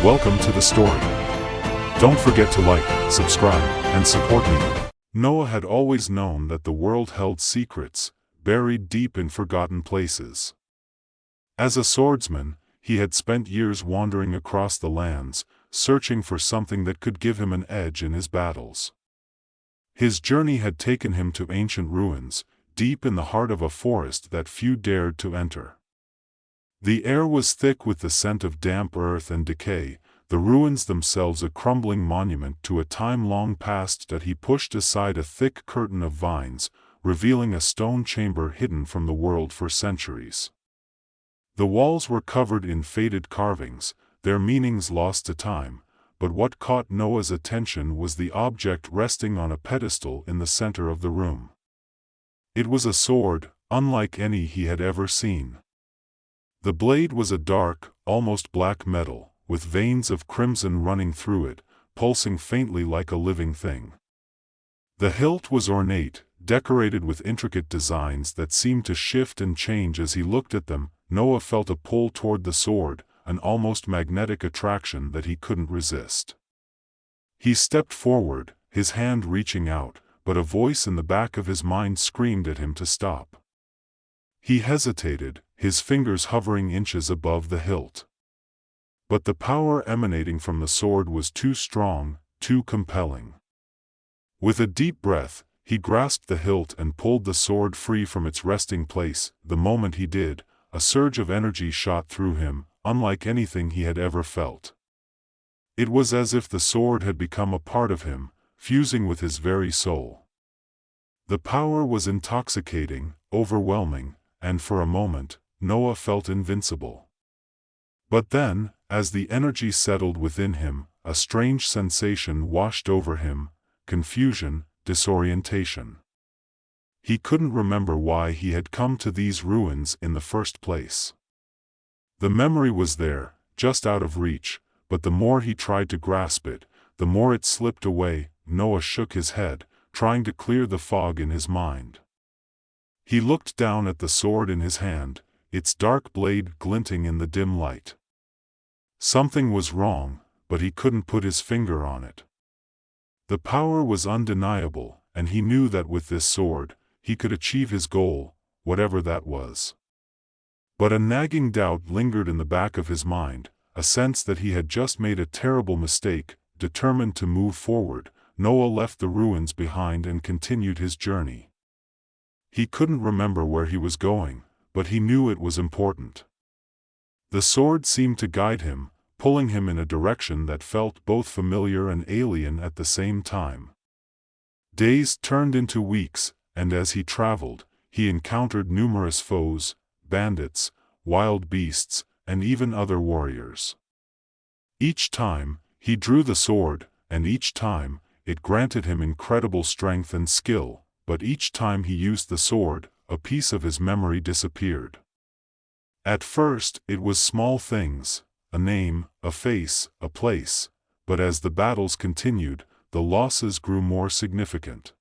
Welcome to the story. Don't forget to like, subscribe, and support me. Noah had always known that the world held secrets, buried deep in forgotten places. As a swordsman, he had spent years wandering across the lands, searching for something that could give him an edge in his battles. His journey had taken him to ancient ruins, deep in the heart of a forest that few dared to enter. The air was thick with the scent of damp earth and decay, the ruins themselves a crumbling monument to a time long past that he pushed aside a thick curtain of vines, revealing a stone chamber hidden from the world for centuries. The walls were covered in faded carvings, their meanings lost to time, but what caught Noah's attention was the object resting on a pedestal in the center of the room. It was a sword, unlike any he had ever seen. The blade was a dark, almost black metal, with veins of crimson running through it, pulsing faintly like a living thing. The hilt was ornate, decorated with intricate designs that seemed to shift and change as he looked at them. Noah felt a pull toward the sword, an almost magnetic attraction that he couldn't resist. He stepped forward, his hand reaching out, but a voice in the back of his mind screamed at him to stop. He hesitated, his fingers hovering inches above the hilt. But the power emanating from the sword was too strong, too compelling. With a deep breath, he grasped the hilt and pulled the sword free from its resting place. The moment he did, a surge of energy shot through him, unlike anything he had ever felt. It was as if the sword had become a part of him, fusing with his very soul. The power was intoxicating, overwhelming, and for a moment, Noah felt invincible. But then, as the energy settled within him, a strange sensation washed over him, confusion, disorientation. He couldn't remember why he had come to these ruins in the first place. The memory was there, just out of reach, but the more he tried to grasp it, the more it slipped away. Noah shook his head, trying to clear the fog in his mind. He looked down at the sword in his hand, its dark blade glinting in the dim light. Something was wrong, but he couldn't put his finger on it. The power was undeniable, and he knew that with this sword, he could achieve his goal, whatever that was. But a nagging doubt lingered in the back of his mind, a sense that he had just made a terrible mistake. Determined to move forward, Noah left the ruins behind and continued his journey. He couldn't remember where he was going, but he knew it was important. The sword seemed to guide him, pulling him in a direction that felt both familiar and alien at the same time. Days turned into weeks, and as he traveled, he encountered numerous foes, bandits, wild beasts, and even other warriors. Each time, he drew the sword, and each time, it granted him incredible strength and skill, but each time he used the sword, a piece of his memory disappeared. At first, it was small things, a name, a face, a place, but as the battles continued, the losses grew more significant.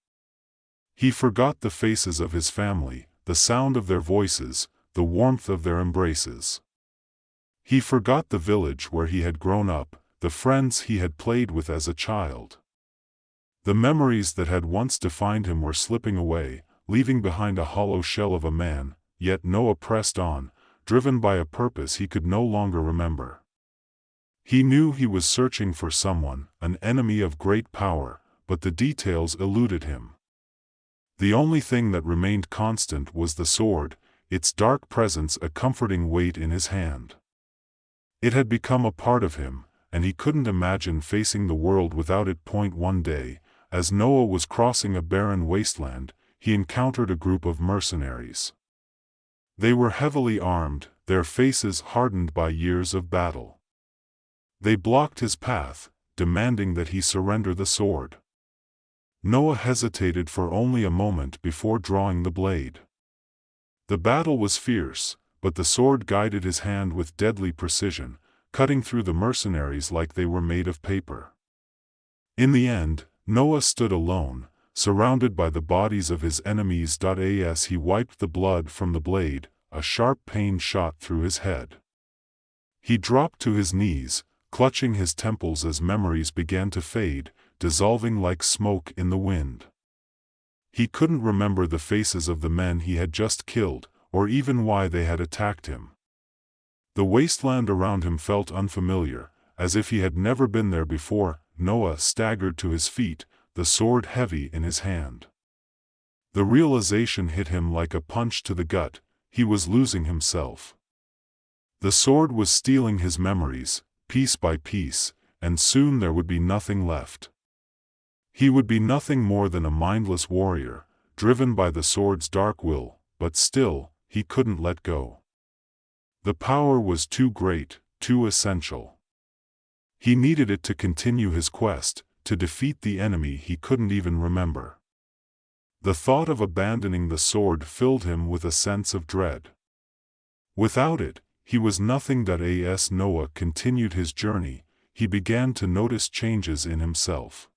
He forgot the faces of his family, the sound of their voices, the warmth of their embraces. He forgot the village where he had grown up, the friends he had played with as a child. The memories that had once defined him were slipping away, leaving behind a hollow shell of a man. Yet Noah pressed on, driven by a purpose he could no longer remember. He knew he was searching for someone, an enemy of great power, but the details eluded him. The only thing that remained constant was the sword, its dark presence a comforting weight in his hand. It had become a part of him, and he couldn't imagine facing the world without it. One day, as Noah was crossing a barren wasteland, he encountered a group of mercenaries. They were heavily armed, their faces hardened by years of battle. They blocked his path, demanding that he surrender the sword. Noah hesitated for only a moment before drawing the blade. The battle was fierce, but the sword guided his hand with deadly precision, cutting through the mercenaries like they were made of paper. In the end, Noah stood alone, surrounded by the bodies of his enemies. As he wiped the blood from the blade, a sharp pain shot through his head. He dropped to his knees, clutching his temples as memories began to fade, dissolving like smoke in the wind. He couldn't remember the faces of the men he had just killed, or even why they had attacked him. The wasteland around him felt unfamiliar, as if he had never been there before. Noah staggered to his feet, the sword heavy in his hand. The realization hit him like a punch to the gut: he was losing himself. The sword was stealing his memories, piece by piece, and soon there would be nothing left. He would be nothing more than a mindless warrior, driven by the sword's dark will, but still, he couldn't let go. The power was too great, too essential. He needed it to continue his quest, to defeat the enemy he couldn't even remember. The thought of abandoning the sword filled him with a sense of dread. Without it, he was nothing. As Noah continued his journey, he began to notice changes in himself.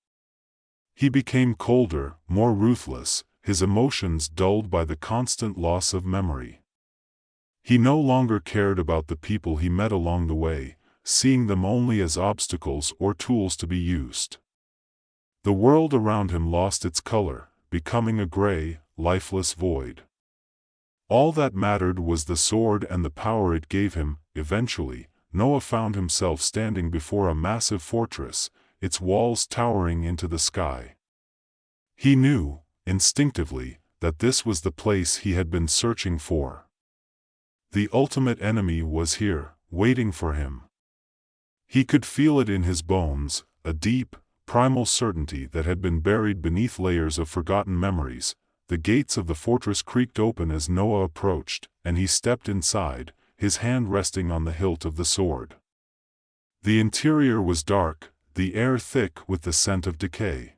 He became colder, more ruthless, his emotions dulled by the constant loss of memory. He no longer cared about the people he met along the way, seeing them only as obstacles or tools to be used. The world around him lost its color, becoming a gray, lifeless void. All that mattered was the sword and the power it gave him. Eventually, Noah found himself standing before a massive fortress, its walls towering into the sky. He knew, instinctively, that this was the place he had been searching for. The ultimate enemy was here, waiting for him. He could feel it in his bones, a deep, primal certainty that had been buried beneath layers of forgotten memories. The gates of the fortress creaked open as Noah approached, and he stepped inside, his hand resting on the hilt of the sword. The interior was dark, the air thick with the scent of decay.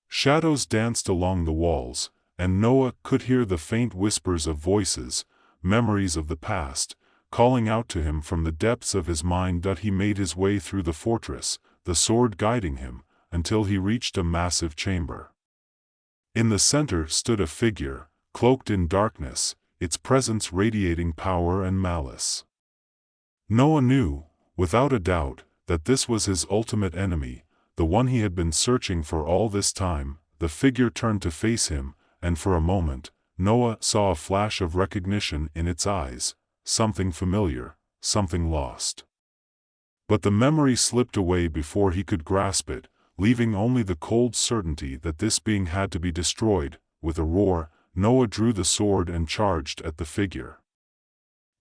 Shadows danced along the walls, and Noah could hear the faint whispers of voices, memories of the past, calling out to him from the depths of his mind. He made his way through the fortress, the sword guiding him, until he reached a massive chamber. In the center stood a figure, cloaked in darkness, its presence radiating power and malice. Noah knew, without a doubt, that this was his ultimate enemy, the one he had been searching for all this time. The figure turned to face him, and for a moment, Noah saw a flash of recognition in its eyes, something familiar, something lost. But the memory slipped away before he could grasp it, leaving only the cold certainty that this being had to be destroyed. With a roar, Noah drew the sword and charged at the figure.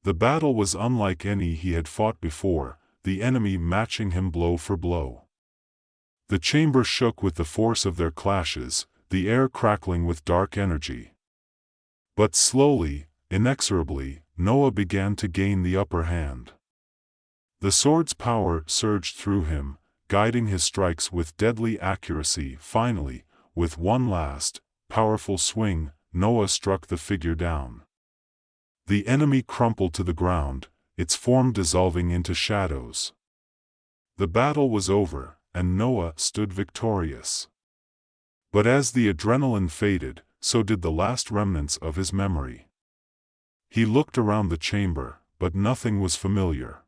The battle was unlike any he had fought before, the enemy matching him blow for blow. The chamber shook with the force of their clashes, the air crackling with dark energy. But slowly, inexorably, Noah began to gain the upper hand. The sword's power surged through him, guiding his strikes with deadly accuracy. Finally, with one last, powerful swing, Noah struck the figure down. The enemy crumpled to the ground, its form dissolving into shadows. The battle was over, and Noah stood victorious. But as the adrenaline faded, so did the last remnants of his memory. He looked around the chamber, but nothing was familiar.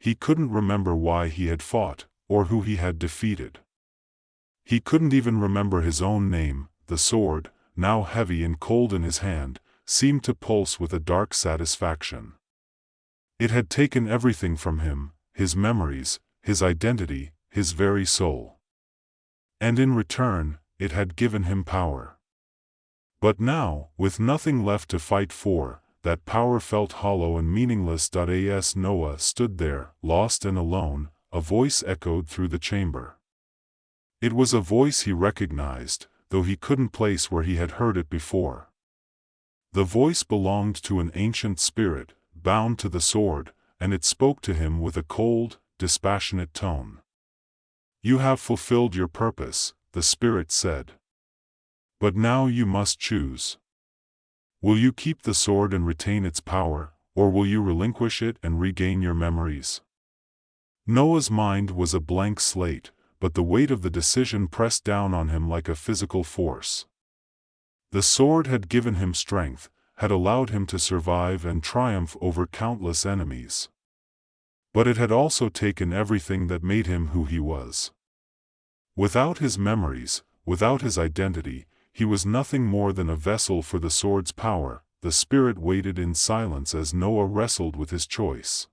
He couldn't remember why he had fought, or who he had defeated. He couldn't even remember his own name. The sword, now heavy and cold in his hand, seemed to pulse with a dark satisfaction. It had taken everything from him, his memories, his identity, his very soul. And in return, it had given him power. But now, with nothing left to fight for, that power felt hollow and meaningless. As Noah stood there, lost and alone, a voice echoed through the chamber. It was a voice he recognized, though he couldn't place where he had heard it before. The voice belonged to an ancient spirit, bound to the sword, and it spoke to him with a cold, dispassionate tone. "You have fulfilled your purpose," the spirit said. "But now you must choose. Will you keep the sword and retain its power, or will you relinquish it and regain your memories?" Noah's mind was a blank slate, but the weight of the decision pressed down on him like a physical force. The sword had given him strength, had allowed him to survive and triumph over countless enemies. But it had also taken everything that made him who he was. Without his memories, without his identity, he was nothing more than a vessel for the sword's power. The spirit waited in silence as Noah wrestled with his choice.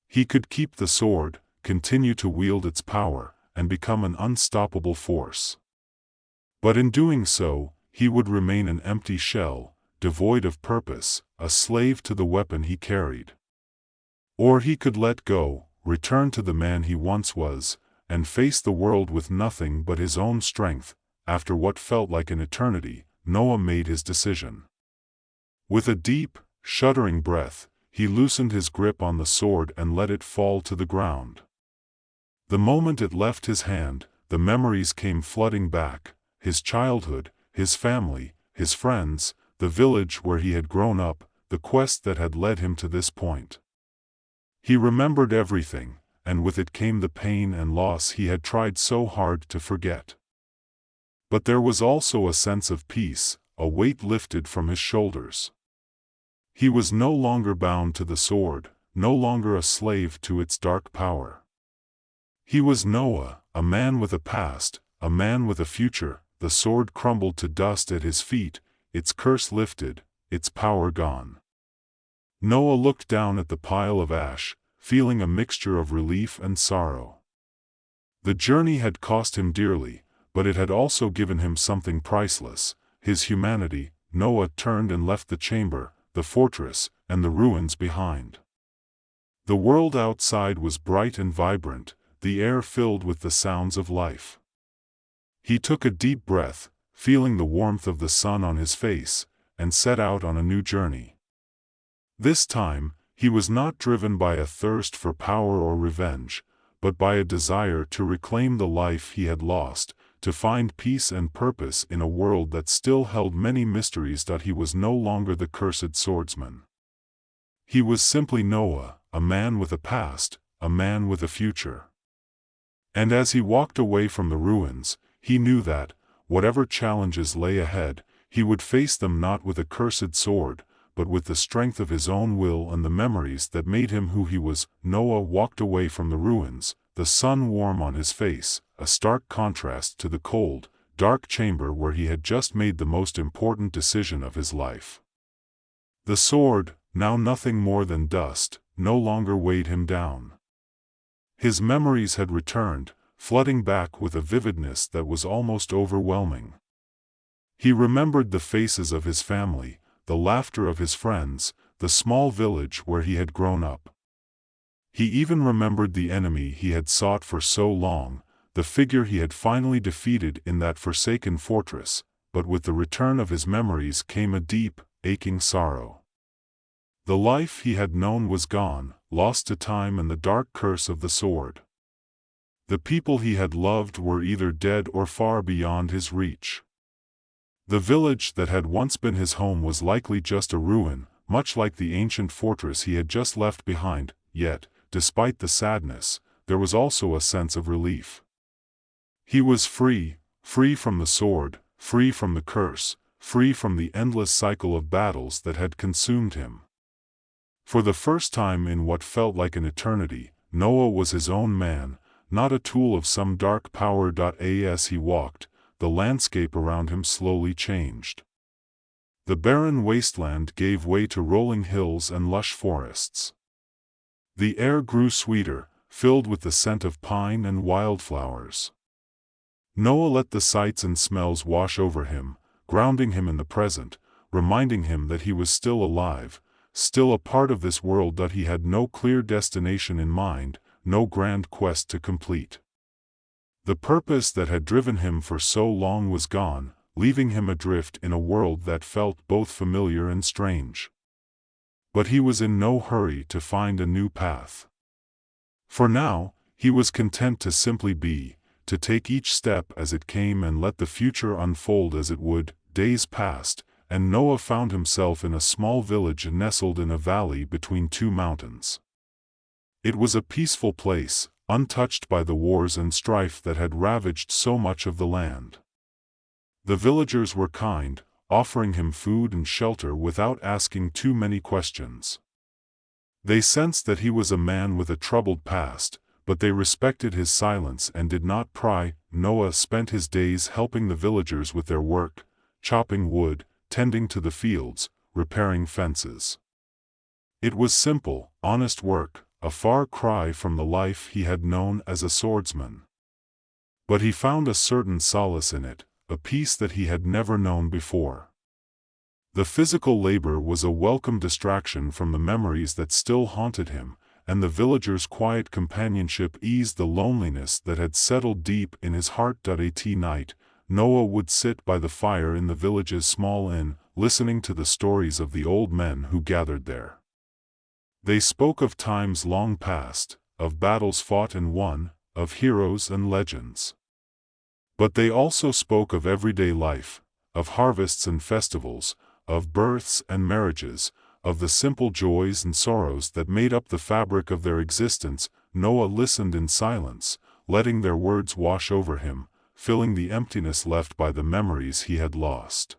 He could keep the sword, continue to wield its power, and become an unstoppable force. But in doing so, he would remain an empty shell, devoid of purpose, a slave to the weapon he carried. Or he could let go, return to the man he once was, and face the world with nothing but his own strength. After what felt like an eternity, Noah made his decision. With a deep, shuddering breath, he loosened his grip on the sword and let it fall to the ground. The moment it left his hand, the memories came flooding back: his childhood, his family, his friends, the village where he had grown up, the quest that had led him to this point. He remembered everything, and with it came the pain and loss he had tried so hard to forget. But there was also a sense of peace, a weight lifted from his shoulders. He was no longer bound to the sword, no longer a slave to its dark power. He was Noah, a man with a past, a man with a future. The sword crumbled to dust at his feet, its curse lifted, its power gone. Noah looked down at the pile of ash, feeling a mixture of relief and sorrow. The journey had cost him dearly, but it had also given him something priceless: his humanity. Noah turned and left the chamber, the fortress, and the ruins behind. The world outside was bright and vibrant, the air filled with the sounds of life. He took a deep breath, feeling the warmth of the sun on his face, and set out on a new journey. This time, he was not driven by a thirst for power or revenge, but by a desire to reclaim the life he had lost, to find peace and purpose in a world that still held many mysteries. He was no longer the cursed swordsman. He was simply Noah, a man with a past, a man with a future. And as he walked away from the ruins, he knew that, whatever challenges lay ahead, he would face them not with a cursed sword, but with the strength of his own will and the memories that made him who he was. Noah walked away from the ruins, the sun warm on his face, a stark contrast to the cold, dark chamber where he had just made the most important decision of his life. The sword, now nothing more than dust, no longer weighed him down. His memories had returned, flooding back with a vividness that was almost overwhelming. He remembered the faces of his family, the laughter of his friends, the small village where he had grown up. He even remembered the enemy he had sought for so long, the figure he had finally defeated in that forsaken fortress. But with the return of his memories came a deep, aching sorrow. The life he had known was gone, lost to time and the dark curse of the sword. The people he had loved were either dead or far beyond his reach. The village that had once been his home was likely just a ruin, much like the ancient fortress he had just left behind. Yet, despite the sadness, there was also a sense of relief. He was free, free from the sword, free from the curse, free from the endless cycle of battles that had consumed him. For the first time in what felt like an eternity, Noah was his own man, not a tool of some dark power. As he walked, the landscape around him slowly changed. The barren wasteland gave way to rolling hills and lush forests. The air grew sweeter, filled with the scent of pine and wildflowers. Noah let the sights and smells wash over him, grounding him in the present, reminding him that he was still alive, still a part of this world. He had no clear destination in mind, no grand quest to complete. The purpose that had driven him for so long was gone, leaving him adrift in a world that felt both familiar and strange. But he was in no hurry to find a new path. For now, he was content to simply be, to take each step as it came and let the future unfold as it would. Days passed, and Noah found himself in a small village nestled in a valley between two mountains. It was a peaceful place, untouched by the wars and strife that had ravaged so much of the land. The villagers were kind, offering him food and shelter without asking too many questions. They sensed that he was a man with a troubled past, but they respected his silence and did not pry. Noah spent his days helping the villagers with their work, chopping wood, tending to the fields, repairing fences. It was simple, honest work, a far cry from the life he had known as a swordsman. But he found a certain solace in it, a peace that he had never known before. The physical labor was a welcome distraction from the memories that still haunted him, and the villagers' quiet companionship eased the loneliness that had settled deep in his heart. At night, Noah would sit by the fire in the village's small inn, listening to the stories of the old men who gathered there. They spoke of times long past, of battles fought and won, of heroes and legends. But they also spoke of everyday life, of harvests and festivals, of births and marriages, of the simple joys and sorrows that made up the fabric of their existence. Noah listened in silence, letting their words wash over him, filling the emptiness left by the memories he had lost.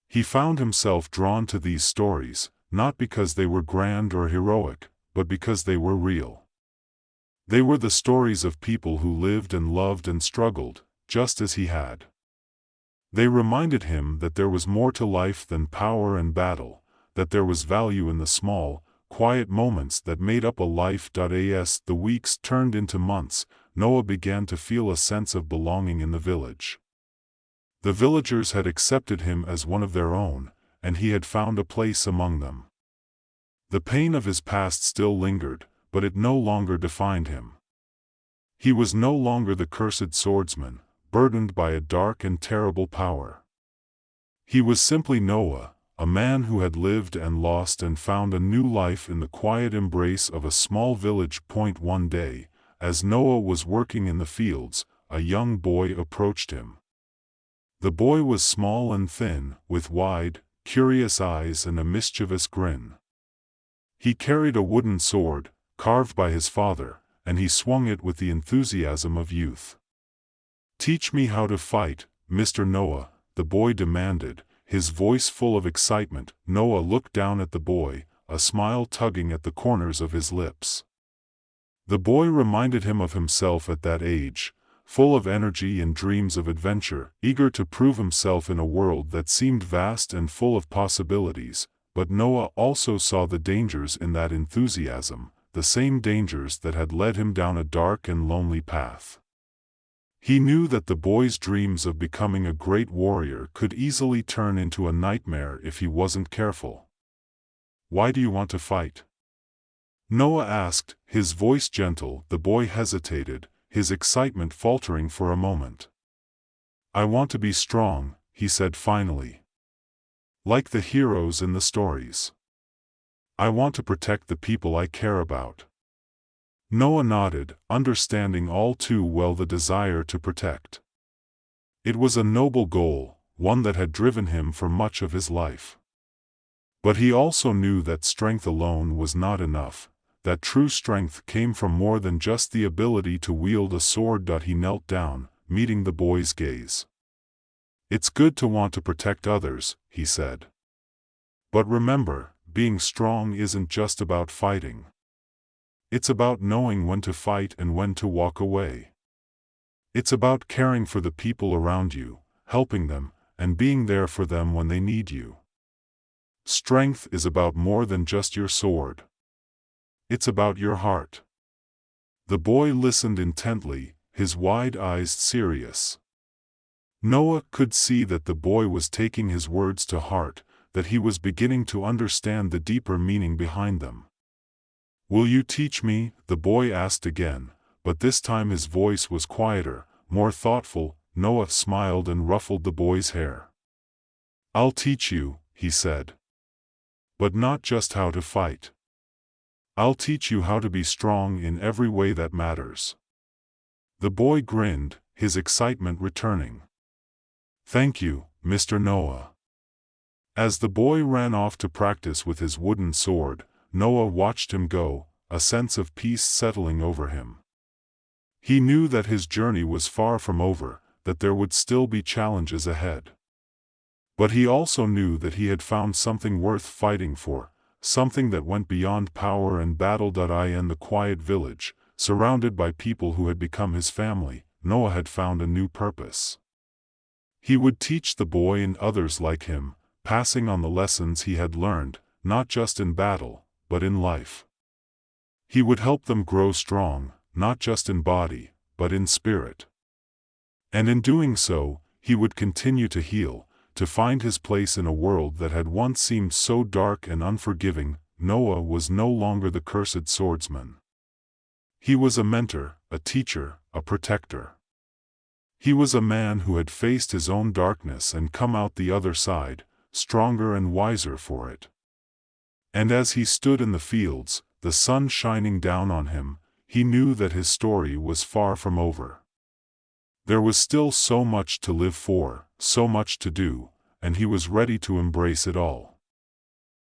He found himself drawn to these stories, not because they were grand or heroic, but because they were real. They were the stories of people who lived and loved and struggled, just as he had. They reminded him that there was more to life than power and battle, that there was value in the small, quiet moments that made up a life. As the weeks turned into months, Noah began to feel a sense of belonging in the village. The villagers had accepted him as one of their own, and he had found a place among them. The pain of his past still lingered, but it no longer defined him. He was no longer the cursed swordsman, burdened by a dark and terrible power. He was simply Noah, a man who had lived and lost and found a new life in the quiet embrace of a small village. One day, as Noah was working in the fields, a young boy approached him. The boy was small and thin, with wide, curious eyes and a mischievous grin. He carried a wooden sword, carved by his father, and he swung it with the enthusiasm of youth. "Teach me how to fight, Mr. Noah," the boy demanded, his voice full of excitement. Noah looked down at the boy, a smile tugging at the corners of his lips. The boy reminded him of himself at that age, full of energy and dreams of adventure, eager to prove himself in a world that seemed vast and full of possibilities. But Noah also saw the dangers in that enthusiasm, the same dangers that had led him down a dark and lonely path. He knew that the boy's dreams of becoming a great warrior could easily turn into a nightmare if he wasn't careful. "Why do you want to fight?" Noah asked, his voice gentle. The boy hesitated, his excitement faltering for a moment. "I want to be strong," he said finally. "Like the heroes in the stories. I want to protect the people I care about." Noah nodded, understanding all too well the desire to protect. It was a noble goal, one that had driven him for much of his life. But he also knew that strength alone was not enough, that true strength came from more than just the ability to wield a sword. He knelt down, meeting the boy's gaze. "It's good to want to protect others," he said. "But remember, being strong isn't just about fighting. It's about knowing when to fight and when to walk away. It's about caring for the people around you, helping them, and being there for them when they need you. Strength is about more than just your sword. It's about your heart." The boy listened intently, his wide eyes serious. Noah could see that the boy was taking his words to heart, that he was beginning to understand the deeper meaning behind them. "Will you teach me?" the boy asked again, but this time his voice was quieter, more thoughtful. Noah smiled and ruffled the boy's hair. "I'll teach you," he said. "But not just how to fight. I'll teach you how to be strong in every way that matters." The boy grinned, his excitement returning. "Thank you, Mr. Noah." As the boy ran off to practice with his wooden sword, Noah watched him go, a sense of peace settling over him. He knew that his journey was far from over, that there would still be challenges ahead. But he also knew that he had found something worth fighting for, something that went beyond power and battle. In the quiet village, surrounded by people who had become his family, Noah had found a new purpose. He would teach the boy and others like him, passing on the lessons he had learned, not just in battle, but in life. He would help them grow strong, not just in body, but in spirit. And in doing so, he would continue to heal, to find his place in a world that had once seemed so dark and unforgiving. Noah was no longer the cursed swordsman. He was a mentor, a teacher, a protector. He was a man who had faced his own darkness and come out the other side, stronger and wiser for it. And as he stood in the fields, the sun shining down on him, he knew that his story was far from over. There was still so much to live for, so much to do, and he was ready to embrace it all.